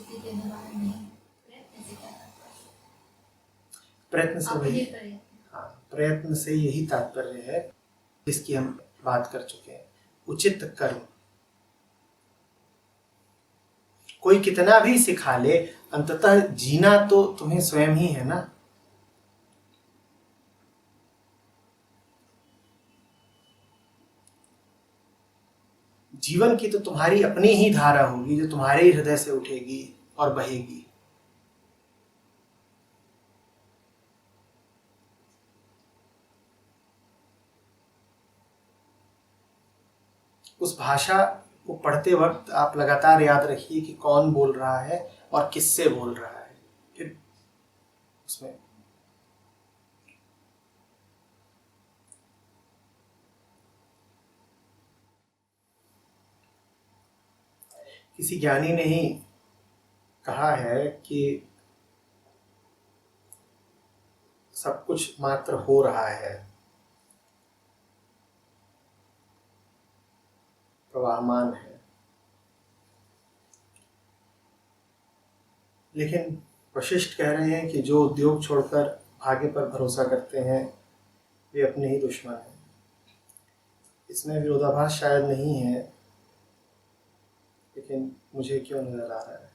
स्थिति के बाहर नहीं, प्रयत्न से करना पड़ेगा। प्रयत्न से अपने वही, प्रयत्न। हाँ, प्रयत्न से यही तात्पर्य है जिसकी हम बात कर चुके हैं। उचित कर्म कोई कितना भी सिखा ले, अंततः जीना तो तुम्हें स्वयं ही है ना। जीवन की तो तुम्हारी अपनी ही धारा होगी जो तुम्हारे ही हृदय से उठेगी और बहेगी। उस भाषा को पढ़ते वक्त आप लगातार याद रखिए कि कौन बोल रहा है और किससे बोल रहा है। फिर उसमें किसी ज्ञानी ने ही कहा है कि सब कुछ मात्र हो रहा है, प्रवाहमान है। लेकिन वशिष्ठ कह रहे हैं कि जो उद्योग छोड़कर भाग्य पर भरोसा करते हैं वे अपने ही दुश्मन हैं। इसमें विरोधाभास शायद नहीं है, लेकिन मुझे क्यों नजर आ रहा है।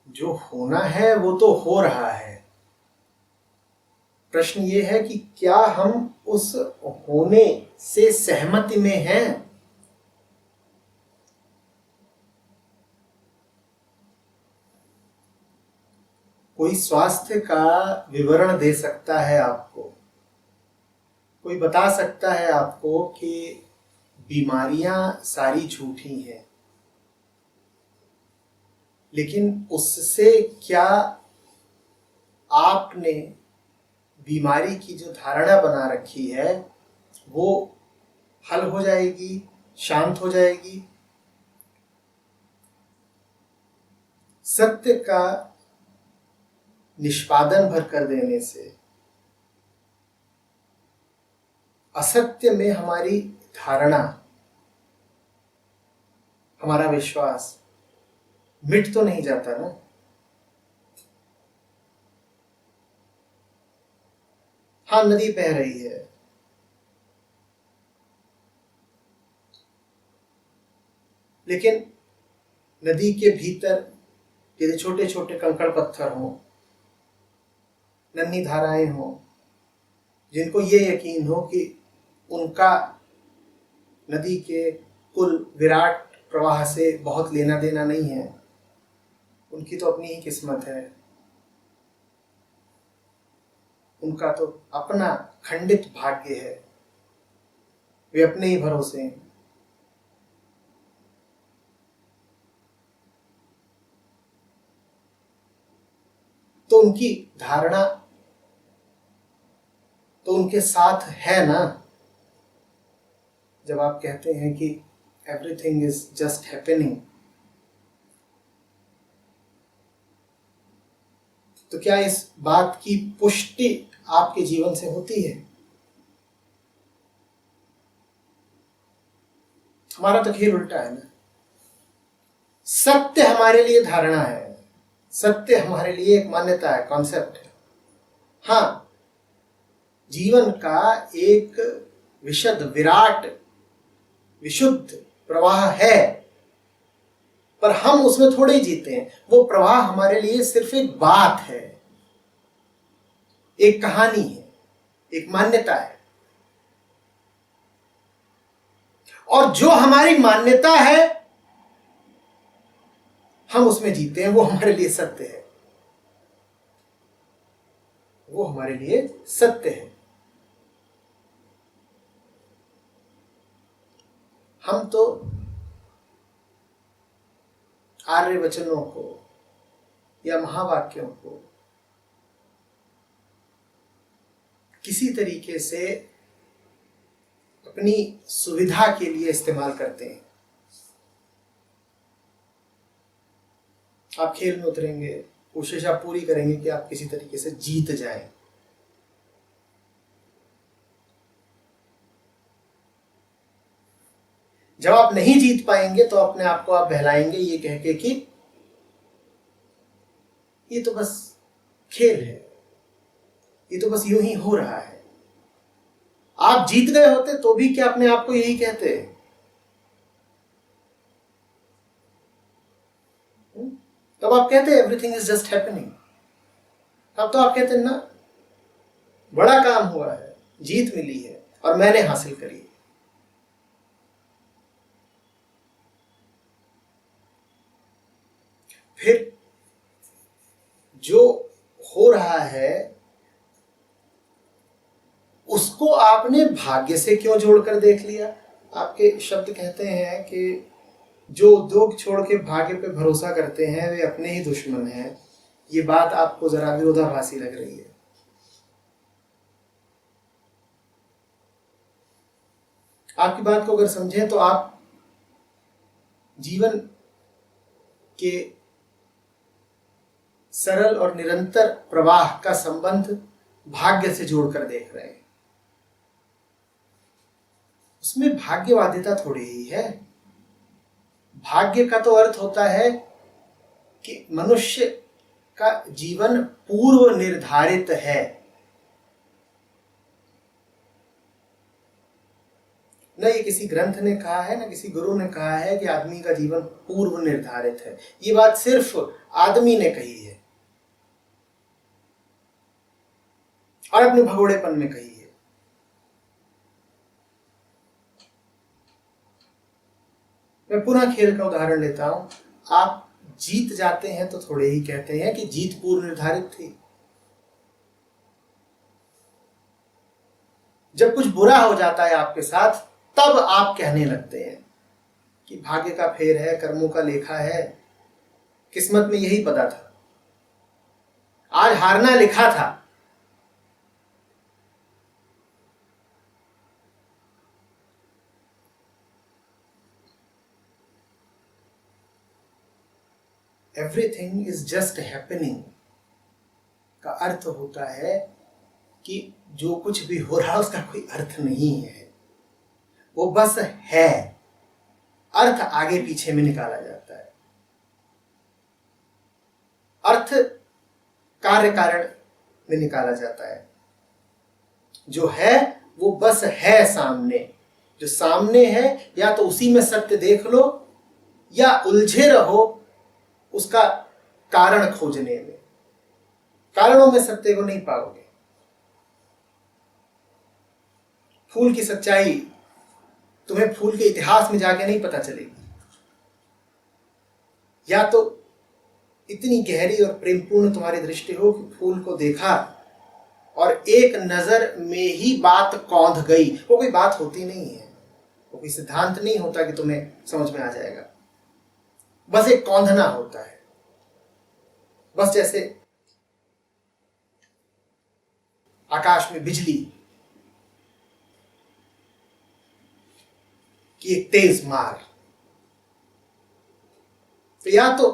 जो होना है वो तो हो रहा है। प्रश्न ये है कि क्या हम उस होने से सहमति में हैं। कोई स्वास्थ्य का विवरण दे सकता है आपको, कोई बता सकता है आपको कि बीमारियां सारी झूठी हैं, लेकिन उससे क्या आपने बीमारी की जो धारणा बना रखी है वो हल हो जाएगी, शांत हो जाएगी। सत्य का निष्पादन भर कर देने से असत्य में हमारी धारणा, हमारा विश्वास मिट तो नहीं जाता ना। हाँ, नदी बह रही है, लेकिन नदी के भीतर यदि छोटे छोटे कंकड़ पत्थर हों, नन्ही धाराएं हों, जिनको ये यकीन हो कि उनका नदी के कुल विराट प्रवाह से बहुत लेना देना नहीं है, उनकी तो अपनी ही किस्मत है, उनका तो अपना खंडित भाग्य है, वे अपने ही भरोसे हैं। तो उनकी धारणा तो उनके साथ है ना। जब आप कहते हैं कि एवरीथिंग इज जस्ट हैपनिंग, तो क्या इस बात की पुष्टि आपके जीवन से होती है? हमारा तो खेल उल्टा है ना। सत्य हमारे लिए धारणा है, सत्य हमारे लिए एक मान्यता है, कॉन्सेप्ट है। हाँ, जीवन का एक विशद विराट विशुद्ध प्रवाह है, पर हम उसमें थोड़े ही जीते हैं। वो प्रवाह हमारे लिए सिर्फ एक बात है, एक कहानी है, एक मान्यता है। और जो हमारी मान्यता है हम उसमें जीते हैं, वो हमारे लिए सत्य है, वो हमारे लिए सत्य है। हम तो आर्य वचनों को या महावाक्यों को किसी तरीके से अपनी सुविधा के लिए इस्तेमाल करते हैं। आप खेल में उतरेंगे, कोशिश आप पूरी करेंगे कि आप किसी तरीके से जीत जाएं। जब आप नहीं जीत पाएंगे तो अपने आप को आप बहलाएंगे ये कह के कि ये तो बस खेल है, ये तो बस यूं ही हो रहा है। आप जीत गए होते तो भी क्या अपने आप को यही कहते? तब आप कहते एवरीथिंग इज जस्ट हैपनिंग। तब तो आप कहते ना बड़ा काम हुआ है, जीत मिली है और मैंने हासिल करी है। फिर जो हो रहा है उसको आपने भाग्य से क्यों जोड़कर देख लिया? आपके शब्द कहते हैं कि जो उद्योग छोड़ के भाग्य पे भरोसा करते हैं वे अपने ही दुश्मन हैं। ये बात आपको जरा विरोधाभासी लग रही है। आपकी बात को अगर समझें तो आप जीवन के सरल और निरंतर प्रवाह का संबंध भाग्य से जोड़कर देख रहे हैं। उसमें भाग्यवादिता थोड़ी ही है। भाग्य का तो अर्थ होता है कि मनुष्य का जीवन पूर्व निर्धारित है। न ये किसी ग्रंथ ने कहा है, न किसी गुरु ने कहा है कि आदमी का जीवन पूर्व निर्धारित है। ये बात सिर्फ आदमी ने कही है और अपने भगोड़ेपन में कही है। मैं पुनः खेल का उदाहरण लेता हूं। आप जीत जाते हैं तो थोड़े ही कहते हैं कि जीत पूर्व निर्धारित थी। जब कुछ बुरा हो जाता है आपके साथ तब आप कहने लगते हैं कि भाग्य का फेर है, कर्मों का लेखा है, किस्मत में यही पता था, आज हारना लिखा था। एवरीथिंग इज जस्ट हैपनिंग का अर्थ होता है कि जो कुछ भी हो रहा है उसका कोई अर्थ नहीं है, वो बस है। अर्थ आगे पीछे में निकाला जाता है। अर्थ कार्य कारण में निकाला जाता है। जो है वो बस है सामने। जो सामने है या तो उसी में सत्य देख लो या उलझे रहो उसका कारण खोजने में। कारणों में सत्य को नहीं पाओगे। फूल की सच्चाई तुम्हें फूल के इतिहास में जाके नहीं पता चलेगी। या तो इतनी गहरी और प्रेमपूर्ण तुम्हारी दृष्टि हो कि फूल को देखा और एक नजर में ही बात कौंध गई। वो कोई बात होती नहीं है, वो कोई सिद्धांत नहीं होता कि तुम्हें समझ में आ जाएगा। बस एक कौंधना होता है। बस जैसे आकाश में बिजली की एक तेज मार। तो या तो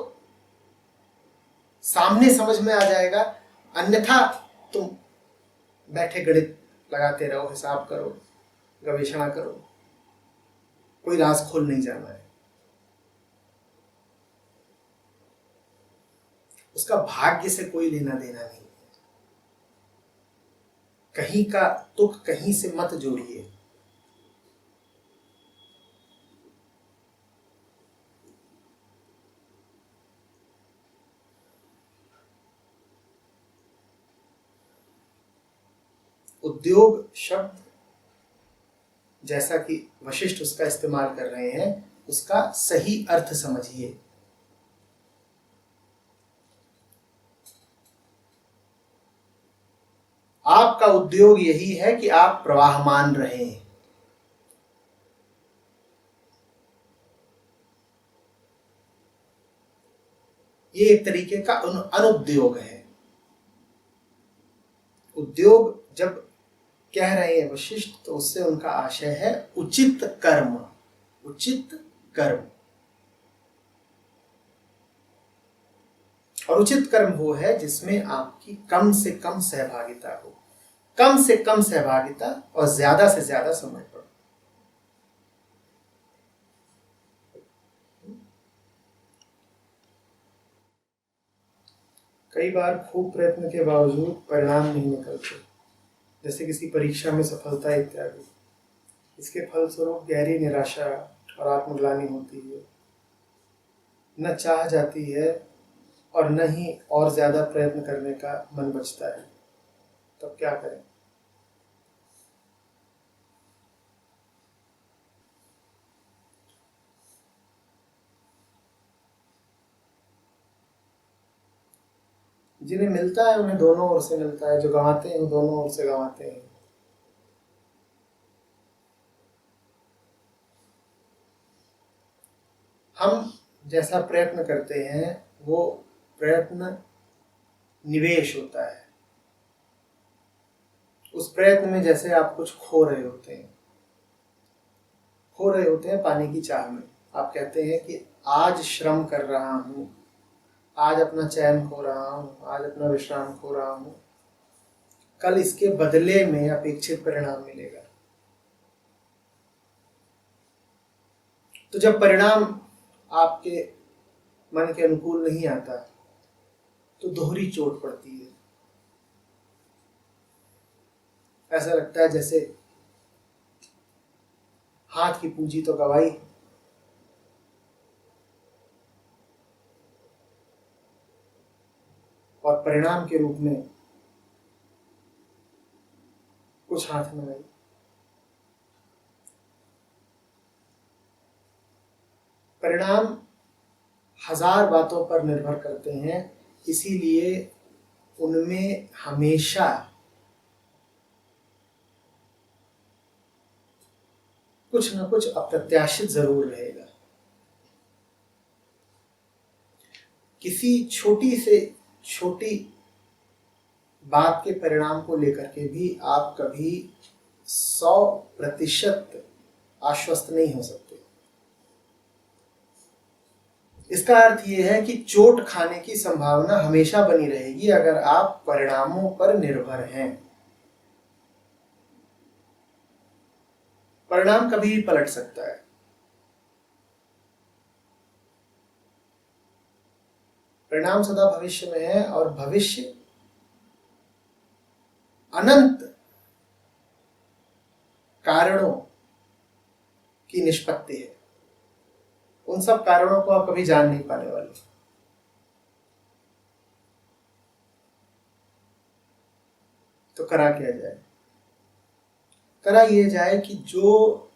सामने समझ में आ जाएगा, अन्यथा तुम बैठे गणित लगाते रहो, हिसाब करो, गवेषणा करो, कोई राज खोल नहीं जाना है। उसका भाग्य से कोई लेना देना नहीं। कहीं का तुक कहीं से मत जोड़िए। उद्योग शब्द जैसा कि वशिष्ठ उसका इस्तेमाल कर रहे हैं उसका सही अर्थ समझिए। आपका उद्योग यही है कि आप प्रवाहमान रहें। ये एक तरीके का अनुद्योग है। उद्योग जब कह रहे हैं वशिष्ठ तो उससे उनका आशय है उचित कर्म। उचित कर्म और उचित कर्म वो है जिसमें आपकी कम से कम सहभागिता हो। कम से कम सहभागिता और ज्यादा से ज्यादा समर्पण। कई बार खूब प्रयत्न के बावजूद परिणाम नहीं निकलते, जैसे किसी परीक्षा में सफलता इत्यादि। इसके फलस्वरूप गहरी निराशा और आत्मग्लानि होती है, न चाह जाती है और न ही और ज्यादा प्रयत्न करने का मन बचता है। तब क्या करें? जिन्हें मिलता है उन्हें दोनों ओर से मिलता है, जो गंवाते हैं वो दोनों ओर से गंवाते हैं। हम जैसा प्रयत्न करते हैं वो प्रयत्न निवेश होता है। उस प्रयत्न में जैसे आप कुछ खो रहे होते हैं पाने की चाह में। आप कहते हैं कि आज श्रम कर रहा हूँ, आज अपना चैन खो रहा हूँ, आज अपना विश्राम खो रहा हूँ, कल इसके बदले में अपेक्षित परिणाम मिलेगा। तो जब परिणाम आपके मन के अनुकूल नहीं आता तो दोहरी चोट पड़ती है। ऐसा लगता है जैसे हाथ की पूंजी तो गवाई, और परिणाम के रूप में कुछ हाथ में आई। परिणाम हजार बातों पर निर्भर करते हैं, इसीलिए उनमें हमेशा कुछ न कुछ अप्रत्याशित जरूर रहेगा। किसी छोटी से छोटी बात के परिणाम को लेकर के भी आप कभी 100% आश्वस्त नहीं हो सकते। इसका अर्थ यह है कि चोट खाने की संभावना हमेशा बनी रहेगी अगर आप परिणामों पर निर्भर हैं। परिणाम कभी भी पलट सकता है। परिणाम सदा भविष्य में है और भविष्य अनंत कारणों की निष्पत्ति है। उन सब कारणों को आप कभी जान नहीं पाने वाले। तो करा क्या जाए? करा यह जाए कि जो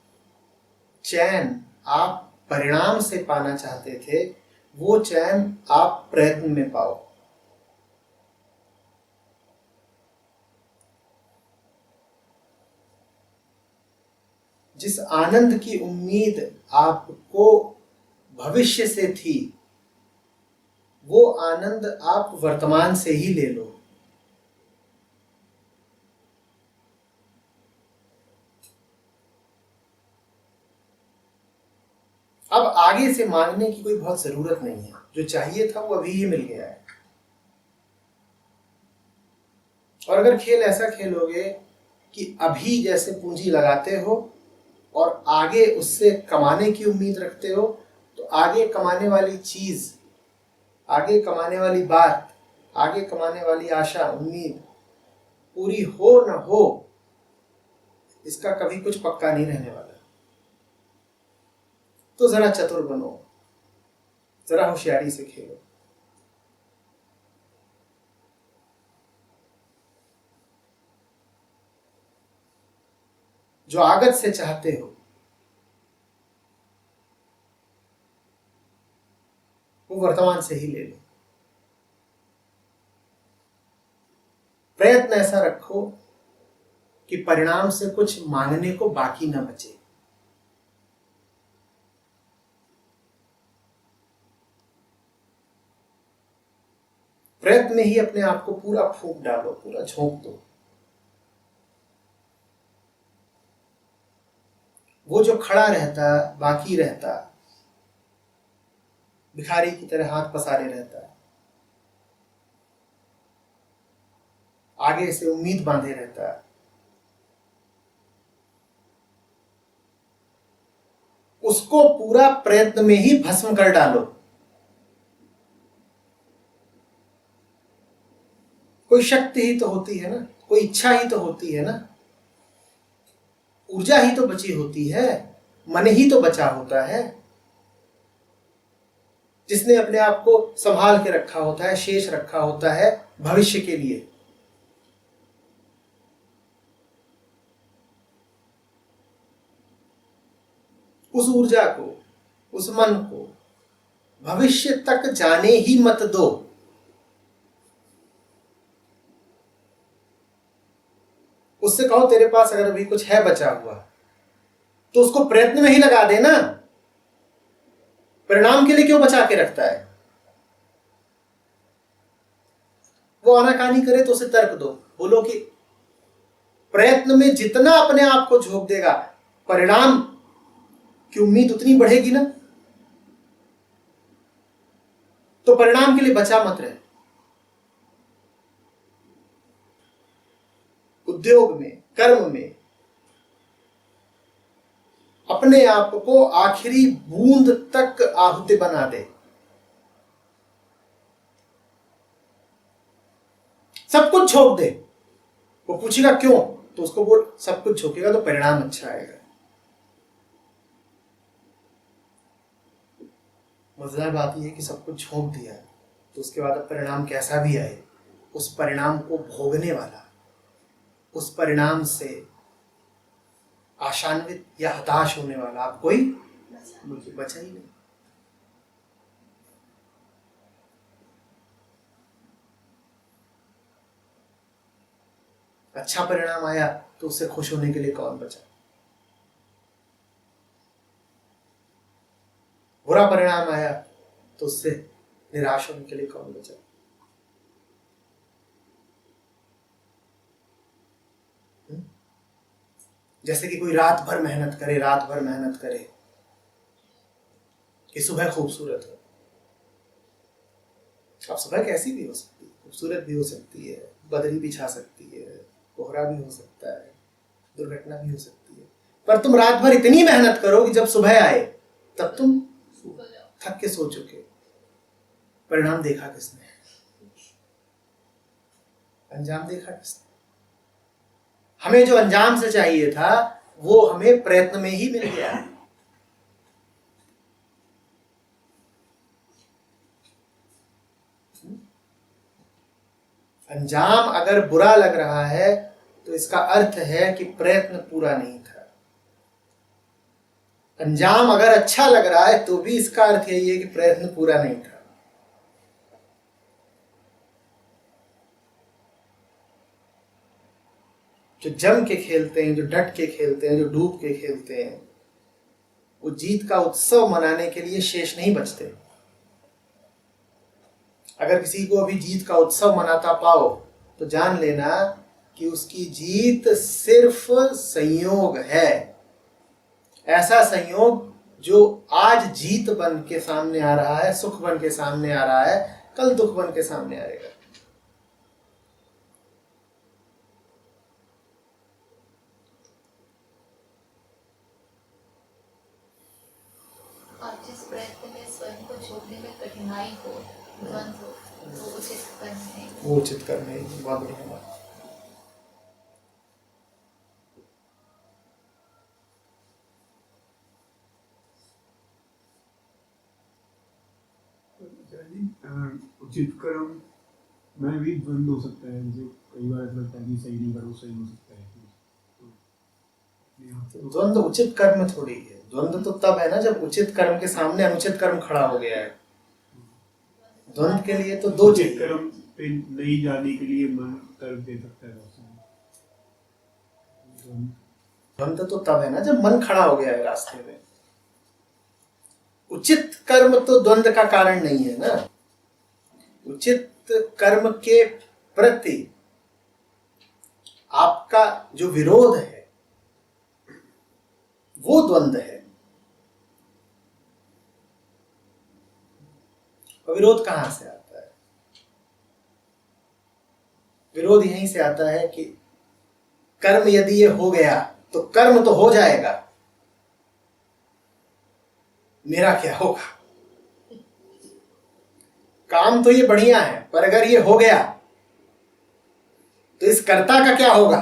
चैन आप परिणाम से पाना चाहते थे वो चैन आप प्रयत्न में पाओ। जिस आनंद की उम्मीद आपको भविष्य से थी वो आनंद आप वर्तमान से ही ले लो। अब आगे से मांगने की कोई बहुत जरूरत नहीं है। जो चाहिए था वो अभी ही मिल गया है। और अगर खेल ऐसा खेलोगे कि अभी जैसे पूंजी लगाते हो और आगे उससे कमाने की उम्मीद रखते हो, तो आगे कमाने वाली चीज, आगे कमाने वाली बात, आगे कमाने वाली आशा, उम्मीद पूरी हो न हो, इसका कभी कुछ पक्का नहीं रहने वाला। तो जरा चतुर बनो, जरा होशियारी से खेलो। जो आगत से चाहते हो वो वर्तमान से ही ले लो। प्रयत्न ऐसा रखो कि परिणाम से कुछ मांगने को बाकी न बचे। प्रयत्न में ही अपने आप को पूरा फूंक डालो, पूरा झोंक दो। वो जो खड़ा रहता, बाकी रहता, भिखारी की तरह हाथ पसारे रहता, आगे से उम्मीद बांधे रहता, उसको पूरा प्रयत्न में ही भस्म कर डालो। कोई शक्ति ही तो होती है ना, कोई इच्छा ही तो होती है ना, ऊर्जा ही तो बची होती है, मन ही तो बचा होता है, जिसने अपने आप को संभाल के रखा होता है, शेष रखा होता है भविष्य के लिए। उस ऊर्जा को, उस मन को भविष्य तक जाने ही मत दो। उससे कहो तेरे पास अगर अभी कुछ है बचा हुआ तो उसको प्रयत्न में ही लगा देना, परिणाम के लिए क्यों बचा के रखता है? वो आनाकानी करे तो उसे तर्क दो, बोलो कि प्रयत्न में जितना अपने आप को झोंक देगा, परिणाम की उम्मीद उतनी बढ़ेगी ना, तो परिणाम के लिए बचा मत रहे। उद्योग में, कर्म में अपने आप को आखिरी बूंद तक आहुति बना दे। सब कुछ झोंक दे। वो पूछेगा क्यों, तो उसको बोल सब कुछ झोंकेगा तो परिणाम अच्छा आएगा। मजेदार बात यह है कि सब कुछ झोंक दिया तो उसके बाद अब परिणाम कैसा भी आए, उस परिणाम को भोगने वाला, उस परिणाम से आशान्वित या हताश होने वाला आप कोई बचा ही नहीं। अच्छा परिणाम आया तो उससे खुश होने के लिए कौन बचा? बुरा परिणाम आया तो उससे निराश होने के लिए कौन बचा? जैसे कि कोई रात भर मेहनत करे कि सुबह खूबसूरत हो। अब सुबह कैसी भी हो सकती है, खूबसूरत भी हो सकती है, बदरी भी छा सकती है, कोहरा भी हो सकता है, दुर्घटना भी हो सकती है, पर तुम रात भर इतनी मेहनत करो कि जब सुबह आए तब तुम थक के सो चुके। परिणाम देखा किसने? अंजाम देखा किसने? हमें जो अंजाम से चाहिए था वो हमें प्रयत्न में ही मिल गया। अंजाम अगर बुरा लग रहा है तो इसका अर्थ है कि प्रयत्न पूरा नहीं था। अंजाम अगर अच्छा लग रहा है तो भी इसका अर्थ यही है कि प्रयत्न पूरा नहीं था। जो जम के खेलते हैं, जो डट के खेलते हैं, जो डूब के खेलते हैं, वो जीत का उत्सव मनाने के लिए शेष नहीं बचते। अगर किसी को अभी जीत का उत्सव मनाता पाओ तो जान लेना कि उसकी जीत सिर्फ संयोग है। ऐसा संयोग जो आज जीत बन के सामने आ रहा है, सुख बन के सामने आ रहा है, कल दुख बन के सामने आएगा। और जिस प्रयत्न में स्वयं को छोड़ने में कठिनाई हो, द्वंद्व हो, तो उचित करने, वो उचित करने, बहुत बढ़िया बात। उचित कर्म में भी द्वंद्व हो सकता है। जैसे कई बार ऐसा लगता है कि सही नहीं करो, सही हो सकता है। तो द्वंद्व उचित कर्म थोड़ी है। द्वंद्व तो तब है ना जब उचित कर्म के सामने अनुचित कर्म खड़ा हो गया है। द्वंद्व के लिए तो दो उचित कर्म पे नहीं जाने के लिए मन तर्क दे सकता है। द्वंद्व तो तब है ना जब मन खड़ा हो गया है रास्ते में। उचित कर्म तो द्वंद्व का कारण नहीं है ना। उचित कर्म के प्रति आपका जो विरोध है वो द्वंद्व है। और विरोध कहां से आता है? विरोध यहीं से आता है कि कर्म यदि ये हो गया तो कर्म तो हो जाएगा, मेरा क्या होगा? काम तो ये बढ़िया है, पर अगर ये हो गया तो इस कर्ता का क्या होगा?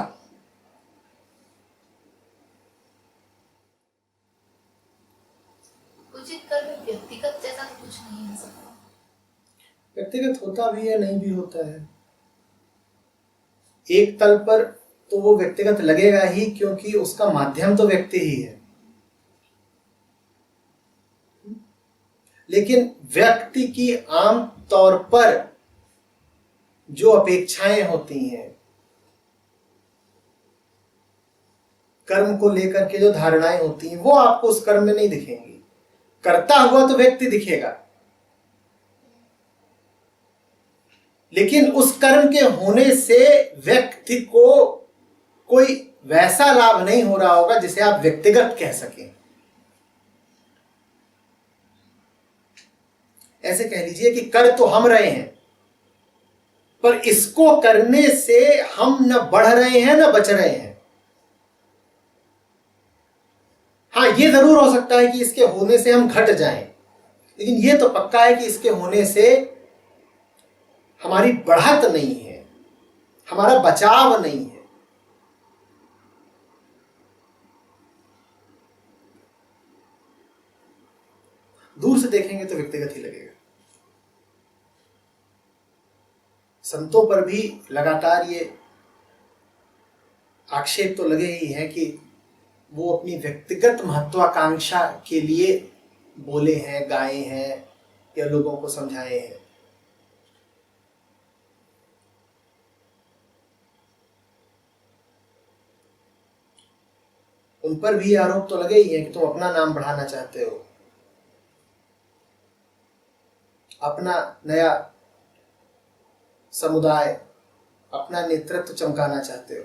उचित कर्म व्यक्तिगत जैसा तो कुछ नहीं हो सकता। व्यक्तिगत होता भी है, नहीं भी होता है। एक तल पर तो वो व्यक्तिगत लगेगा ही, क्योंकि उसका माध्यम तो व्यक्ति ही है। लेकिन व्यक्ति की आम तौर पर जो अपेक्षाएं होती हैं, कर्म को लेकर के जो धारणाएं होती हैं, वो आपको उस कर्म में नहीं दिखेंगी। करता हुआ तो व्यक्ति दिखेगा, लेकिन उस कर्म के होने से व्यक्ति को कोई वैसा लाभ नहीं हो रहा होगा जिसे आप व्यक्तिगत कह सकें। ऐसे कह लीजिए कि कर तो हम रहे हैं, पर इसको करने से हम न बढ़ रहे हैं न बच रहे हैं। हाँ, ये जरूर हो सकता है कि इसके होने से हम घट जाएं, लेकिन ये तो पक्का है कि इसके होने से हमारी बढ़त नहीं है, हमारा बचाव नहीं है। दूर से देखेंगे तो व्यक्तिगत ही लगेगा। संतों पर भी लगातार ये आक्षेप तो लगे ही है कि वो अपनी व्यक्तिगत महत्वाकांक्षा के लिए बोले हैं, गाए हैं या लोगों को समझाए हैं। उन पर भी आरोप तो लगे ही है कि तुम अपना नाम बढ़ाना चाहते हो, अपना नया समुदाय, अपना नेतृत्व चमकाना चाहते हो।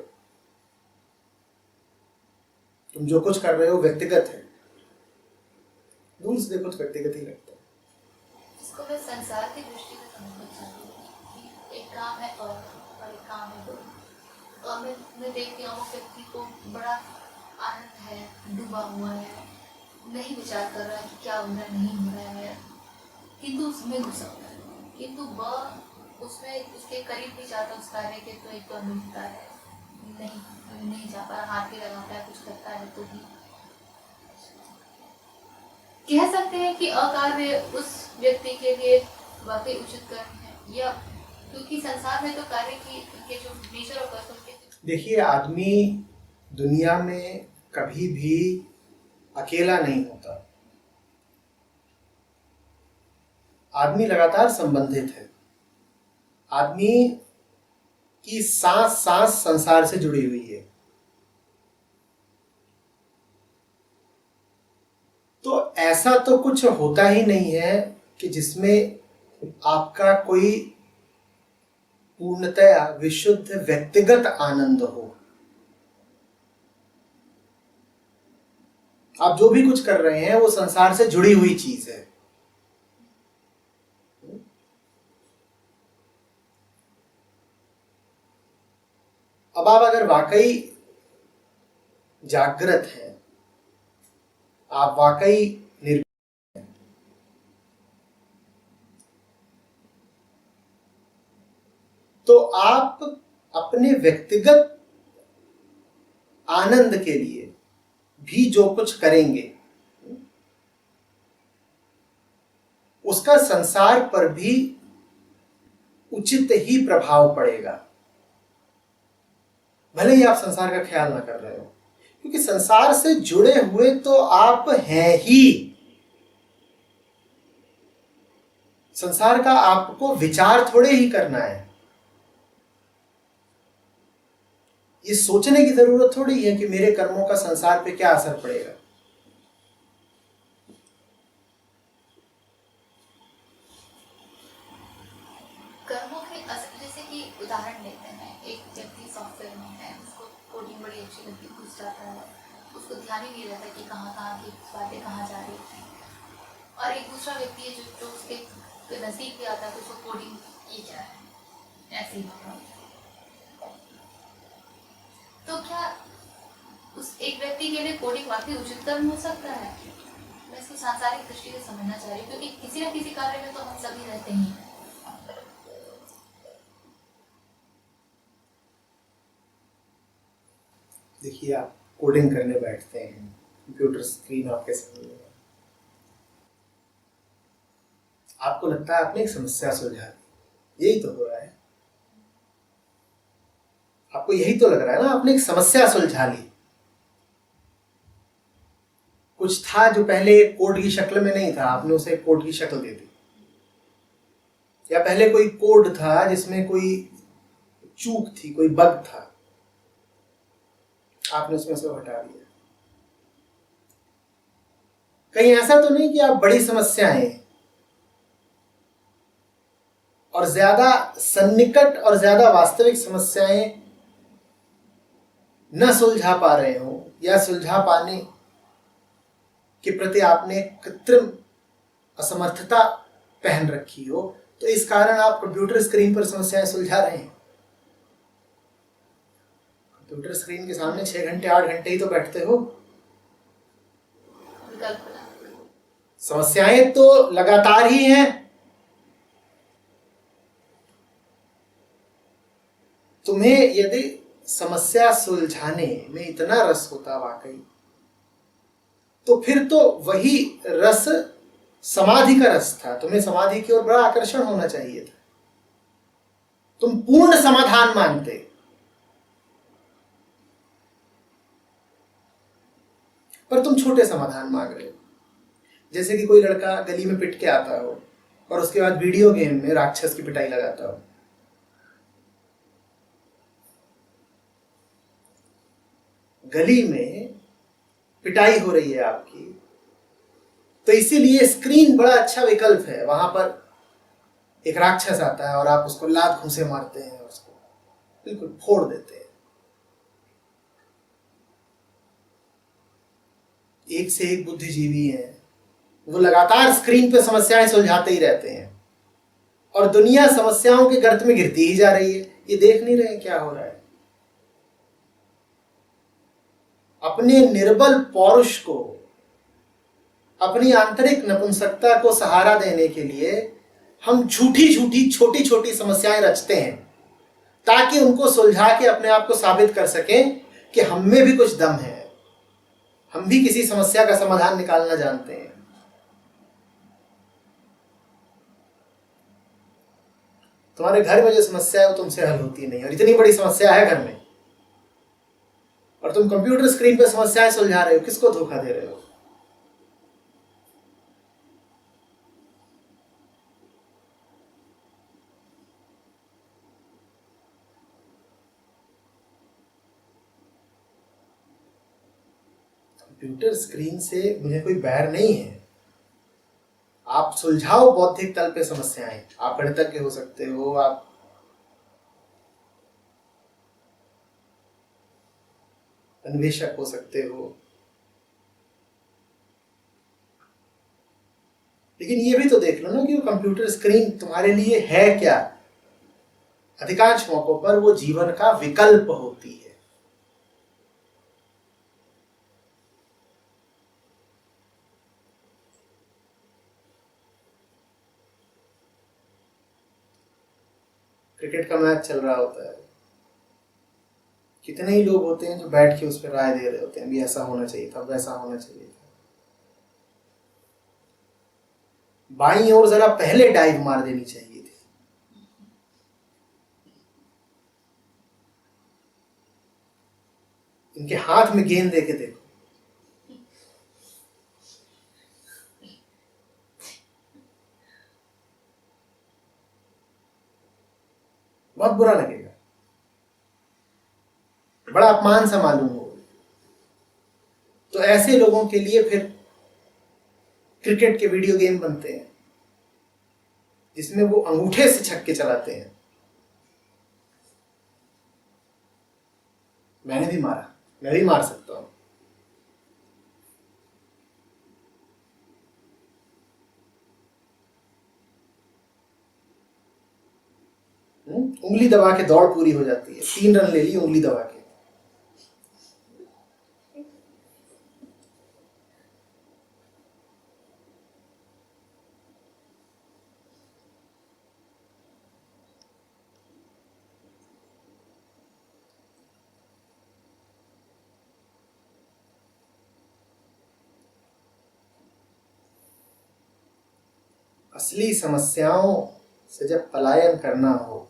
तुम जो कुछ कर रहे हो व्यक्तिगत है। दूर से देखो तो व्यक्तिगत ही लगता है। इसको मैं संसार की दृष्टि से समझना चाहती हूँ। एक काम है और एक काम है दो। और मैं देखती हूँ व्यक्ति को बड़ा आनंद है, डूबा हुआ है, नहीं विचार कर रहा है कि क्या हो रहा है, नहीं हो रहा है, किंतु उसमें घुसा हुआ है। किंतु वह उसमें उसके करीब नहीं जाता उस कार्य के, तो एक तो मिलता है, नहीं जा पा रहा, हाथ भी लगाता है, कुछ करता है तो भी कह सकते हैं कि अकार्य उस व्यक्ति के लिए वाकई उचित कर्म है, या क्योंकि संसार में तो कार्य की के जो नेचर ऑफ पर्सन के। देखिए, आदमी दुनिया में कभी भी अकेला नहीं होता। आदमी लगातार संबंधित है। आदमी की सांस सांस संसार से जुड़ी हुई है। तो ऐसा तो कुछ होता ही नहीं है कि जिसमें आपका कोई पूर्णतया विशुद्ध व्यक्तिगत आनंद हो। आप जो भी कुछ कर रहे हैं वो संसार से जुड़ी हुई चीज है। अब आप अगर वाकई जागृत हैं, आप वाकई निर्भीक हैं, तो आप अपने व्यक्तिगत आनंद के लिए भी जो कुछ करेंगे उसका संसार पर भी उचित ही प्रभाव पड़ेगा, भले ही आप संसार का ख्याल ना कर रहे हो, क्योंकि संसार से जुड़े हुए तो आप हैं ही। संसार का आपको विचार थोड़े ही करना है। ये सोचने की जरूरत थोड़ी है कि मेरे कर्मों का संसार पे क्या असर पड़ेगा। कर्मों के असर, जैसे कि उदाहरण लेते हैं, एक व्यक्ति सॉफ्टवेयर में है, उसको कोडिंग बड़ी अच्छी लगती है, घुस जाता है, उसको ध्यान ही नहीं रहता कि कहाँ कहाँ की बातें कहाँ जा रही हैं। और एक दूसरा व्यक्ति है जो उसके नजदीक भी आता है, तो उसको कोडिंग ये क्या है, ऐसे ही तो क्या उस एक व्यक्ति के लिए कोडिंग वाकई उचित कर्म हो सकता है? मैं इसको सांसारिक दृष्टि से समझना चाह रही हूँ, क्योंकि किसी न किसी कार्य में तो हम सभी रहते ही हैं। देखिए, आप कोडिंग करने बैठते हैं, कंप्यूटर स्क्रीन आपके सामने है, आपको लगता है आपने एक समस्या सुलझा दी। यही तो हो रहा है, आपको यही तो लग रहा है ना, आपने एक समस्या सुलझा ली। कुछ था जो पहले एक कोड की शक्ल में नहीं था, आपने उसे एक कोड की शक्ल दे दी। या पहले कोई कोड था जिसमें कोई चूक थी, कोई बग था, आपने उसमें से हटा दिया। कहीं ऐसा तो नहीं कि आप बड़ी समस्याएं और ज्यादा सन्निकट और ज्यादा वास्तविक समस्याएं न सुलझा पा रहे हो, या सुलझा पाने के प्रति आपने कृत्रिम असमर्थता पहन रखी हो, तो इस कारण आप कंप्यूटर स्क्रीन पर समस्याएं सुलझा रहे हैं। कंप्यूटर स्क्रीन के सामने 6 घंटे 8 घंटे ही तो बैठते हो, विकल्प समस्याएं तो लगातार ही हैं। तुम्हें यदि समस्या सुलझाने में इतना रस होता वाकई, तो फिर तो वही रस समाधि का रस था। तुम्हें समाधि की ओर बड़ा आकर्षण होना चाहिए था, तुम पूर्ण समाधान मांगते। पर तुम छोटे समाधान मांग रहे हो, जैसे कि कोई लड़का गली में पिट के आता हो और उसके बाद वीडियो गेम में राक्षस की पिटाई लगाता हो। गली में पिटाई हो रही है आपकी, तो इसीलिए स्क्रीन बड़ा अच्छा विकल्प है। वहां पर एक राक्षस आता है और आप उसको लात घूंसे मारते हैं, उसको बिल्कुल फोड़ देते हैं। एक से एक बुद्धिजीवी हैं, वो लगातार स्क्रीन पे समस्याएं सुलझाते ही रहते हैं, और दुनिया समस्याओं के गर्त में गिरती ही जा रही है। ये देख नहीं रहे क्या हो रहा है। अपने निर्बल पौरुष को, अपनी आंतरिक नपुंसकता को सहारा देने के लिए हम झूठी झूठी छोटी छोटी समस्याएं रचते हैं, ताकि उनको सुलझा के अपने आप को साबित कर सकें कि हम में भी कुछ दम है, हम भी किसी समस्या का समाधान निकालना जानते हैं। तुम्हारे घर में जो समस्या है वो तुमसे हल होती नहीं, और इतनी बड़ी समस्या है घर में, और तुम कंप्यूटर स्क्रीन पर समस्याएं सुलझा रहे हो। किसको धोखा दे रहे हो? कंप्यूटर स्क्रीन से मुझे कोई बैर नहीं है। आप सुलझाओ बौद्धिक तल पे समस्याएं। आप गणितज्ञ हो सकते हो, आप अन्वेषक हो सकते हो, लेकिन ये भी तो देख लो ना कि वो कंप्यूटर स्क्रीन तुम्हारे लिए है क्या। अधिकांश मौकों पर वो जीवन का विकल्प होती है। क्रिकेट का मैच चल रहा होता है, कितने ही लोग होते हैं जो बैठ के उस पर राय दे रहे होते हैं, भी ऐसा होना चाहिए था, वैसा होना चाहिए था। बाईं ओर जरा पहले डाइव मार देनी चाहिए थी। इनके हाथ में गेंद देके देखो, बहुत बुरा लगेगा, बड़ा अपमान सा मालूम होगा। तो ऐसे लोगों के लिए फिर क्रिकेट के वीडियो गेम बनते हैं, जिसमें वो अंगूठे से छक्के चलाते हैं। मैंने भी मारा, मैं भी मार सकता हूं। उंगली दबा के दौड़ पूरी हो जाती है, 3 रन ले ली उंगली दबा के। असली समस्याओं से जब पलायन करना हो,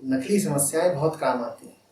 नकली समस्याएं बहुत काम आती हैं।